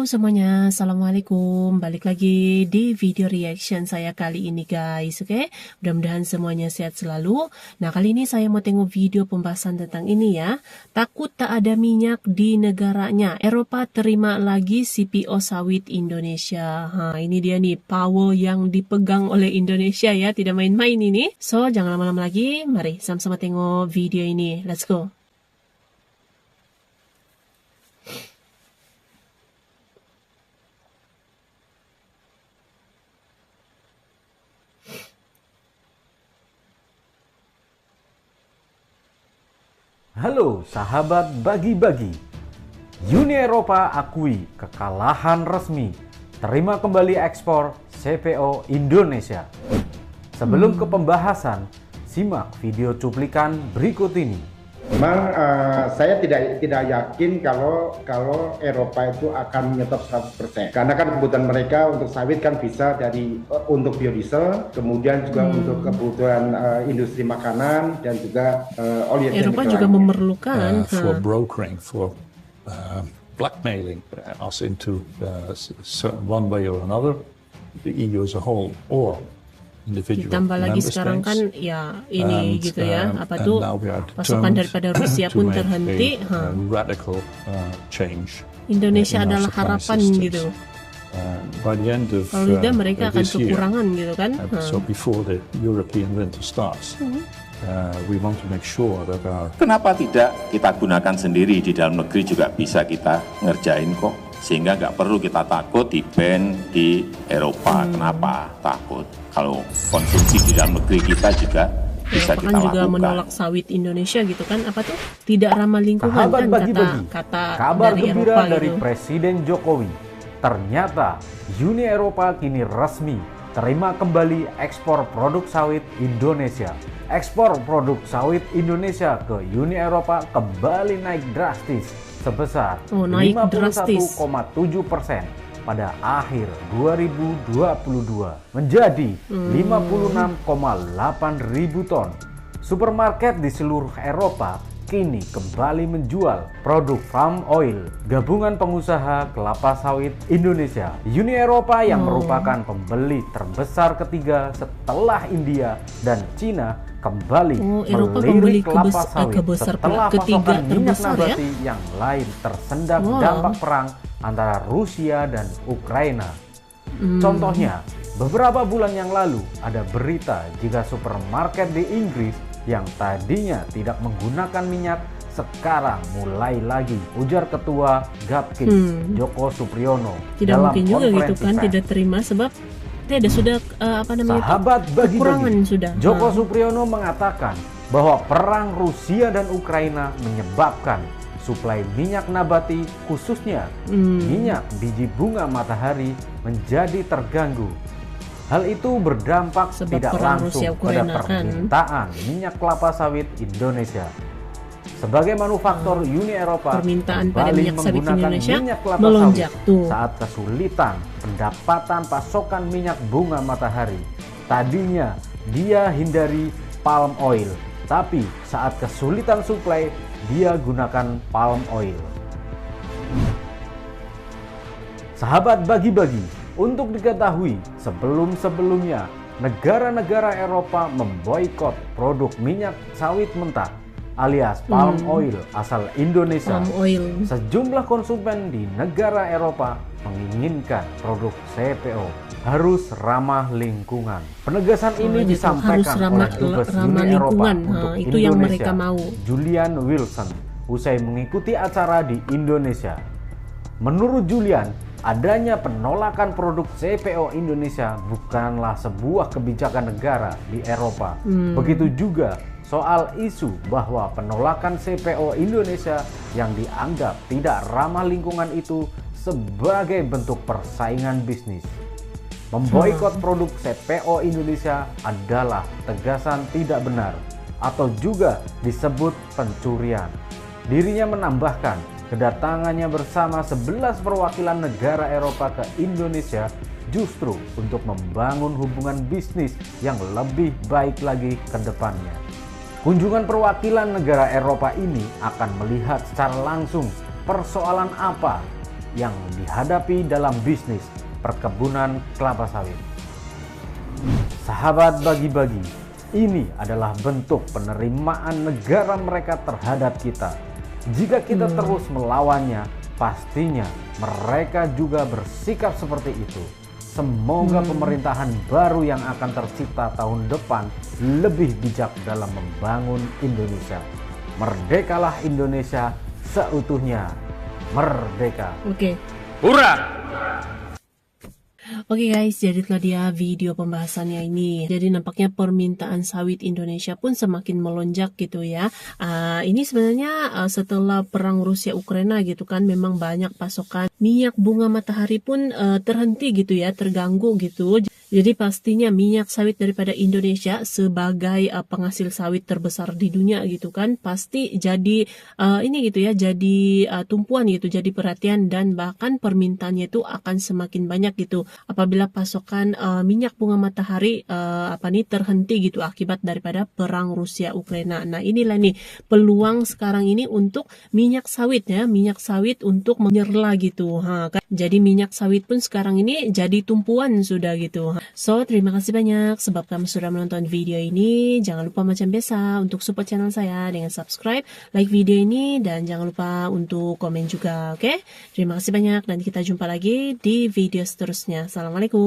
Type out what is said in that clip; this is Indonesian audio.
semuanya, Assalamualaikum. Balik lagi di video reaction saya kali ini guys, oke? Mudah-mudahan semuanya sehat selalu. Nah, kali ini saya mau tengok video pembahasan tentang ini ya. Takut tak ada minyak di negaranya. Eropa terima lagi CPO sawit Indonesia. Ini dia nih, power yang dipegang oleh Indonesia ya. Tidak main-main ini. So, jangan lama-lama lagi. Mari sama-sama tengok video ini. Let's go. Halo sahabat bagi-bagi, Uni Eropa akui kekalahan resmi, terima kembali ekspor CPO Indonesia. Sebelum ke pembahasan, simak video cuplikan berikut ini. Memang saya tidak yakin kalau Eropa itu akan menyetop 100%. Karena kan kebutuhan mereka untuk sawit kan bisa untuk biodiesel, kemudian juga untuk kebutuhan industri makanan dan juga oli etanol. Eropa juga memerlukan for brokering, for blackmailing us into one way or another, the EU as a whole or individual. Ditambah lagi sekarang kan ya ini gitu ya, apa tuh pasokan daripada Rusia pun terhenti. Radical change. Indonesia adalah harapan gitu. By the end of kalau tidak mereka akan this kekurangan gitu kan. So before the European winter starts, we want to make sure that our. Kenapa tidak kita gunakan sendiri di dalam negeri juga bisa kita ngerjain kok, sehingga nggak perlu kita takut di ban di Eropa. Kenapa takut? Kalau konsumsi di dalam negeri kita juga bisa kita juga lakukan. Menolak sawit Indonesia gitu kan, apa tuh tidak ramah lingkungan. Sahabat kan bagi-bagi, kata kabar dari gembira Eropa dari gitu. Presiden Jokowi. Ternyata Uni Eropa kini resmi terima kembali ekspor produk sawit Indonesia. Ekspor produk sawit Indonesia ke Uni Eropa kembali naik drastis sebesar 51,7% pada akhir 2022 menjadi 56,8 ribu ton. Supermarket di seluruh Eropa kini kembali menjual produk palm oil, gabungan pengusaha kelapa sawit Indonesia. Uni Eropa yang merupakan pembeli terbesar ketiga setelah India dan Cina kembali melirik kelapa sawit setelah pasokan minyak nabati yang lain tersendat dampak perang antara Rusia dan Ukraina. Contohnya, beberapa bulan yang lalu ada berita jika supermarket di Inggris yang tadinya tidak menggunakan minyak sekarang mulai lagi, ujar Ketua Gapkin Joko Supriyono. Tidak dalam mungkin juga gitu kan, pers. tidak terima sebab tidak sudah Sahabat bagi-bagi, sudah. Joko Supriyono mengatakan bahwa perang Rusia dan Ukraina menyebabkan suplai minyak nabati khususnya minyak biji bunga matahari menjadi terganggu. Hal itu berdampak sebab tidak langsung pada permintaan minyak kelapa sawit Indonesia. Sebagai manufaktur Uni Eropa permintaan pada minyak sawit Indonesia minyak kelapa melonjak sawit saat kesulitan pendapatan pasokan minyak bunga matahari. Tadinya dia hindari palm oil, tapi saat kesulitan suplai dia gunakan palm oil. Sahabat bagi-bagi, untuk diketahui, sebelum-sebelumnya negara-negara Eropa memboikot produk minyak sawit mentah alias palm oil asal Indonesia. Sejumlah konsumen di negara Eropa menginginkan produk CPO harus ramah lingkungan. Penegasan ini disampaikan oleh Dubes Uni Eropa untuk itu Indonesia, yang mereka mau. Julian Wilson, usai mengikuti acara di Indonesia. Menurut Julian, adanya penolakan produk CPO Indonesia bukanlah sebuah kebijakan negara di Eropa. Begitu juga soal isu bahwa penolakan CPO Indonesia yang dianggap tidak ramah lingkungan itu sebagai bentuk persaingan bisnis. Memboikot produk CPO Indonesia adalah tegasan tidak benar atau juga disebut pencurian. Dirinya menambahkan, kedatangannya bersama 11 perwakilan negara Eropa ke Indonesia justru untuk membangun hubungan bisnis yang lebih baik lagi ke depannya. Kunjungan perwakilan negara Eropa ini akan melihat secara langsung persoalan apa yang dihadapi dalam bisnis perkebunan kelapa sawit. Sahabat bagi-bagi, ini adalah bentuk penerimaan negara mereka terhadap kita. Jika kita terus melawannya, pastinya mereka juga bersikap seperti itu. Semoga pemerintahan baru yang akan tercipta tahun depan lebih bijak dalam membangun Indonesia. Merdekalah Indonesia seutuhnya. Merdeka. Oke. Hurrah! Oke guys, jadi itulah dia video pembahasannya ini. Jadi nampaknya permintaan sawit Indonesia pun semakin melonjak gitu ya. Ini sebenarnya setelah perang Rusia Ukraina gitu kan, memang banyak pasokan minyak bunga matahari pun terhenti gitu ya, terganggu gitu. Jadi pastinya minyak sawit daripada Indonesia sebagai penghasil sawit terbesar di dunia gitu kan, pasti jadi ini gitu ya, jadi tumpuan gitu, jadi perhatian, dan bahkan permintaannya itu akan semakin banyak gitu apabila pasokan minyak bunga matahari terhenti gitu akibat daripada perang Rusia Ukraina. Nah, inilah nih peluang sekarang ini untuk minyak sawit ya, minyak sawit untuk menyerla gitu. Jadi minyak sawit pun sekarang ini jadi tumpuan sudah gitu. So, terima kasih banyak sebab kamu sudah menonton video ini. Jangan lupa macam biasa untuk support channel saya dengan subscribe, like video ini, dan jangan lupa untuk komen juga, oke? Terima kasih banyak, dan kita jumpa lagi di video seterusnya. Assalamualaikum.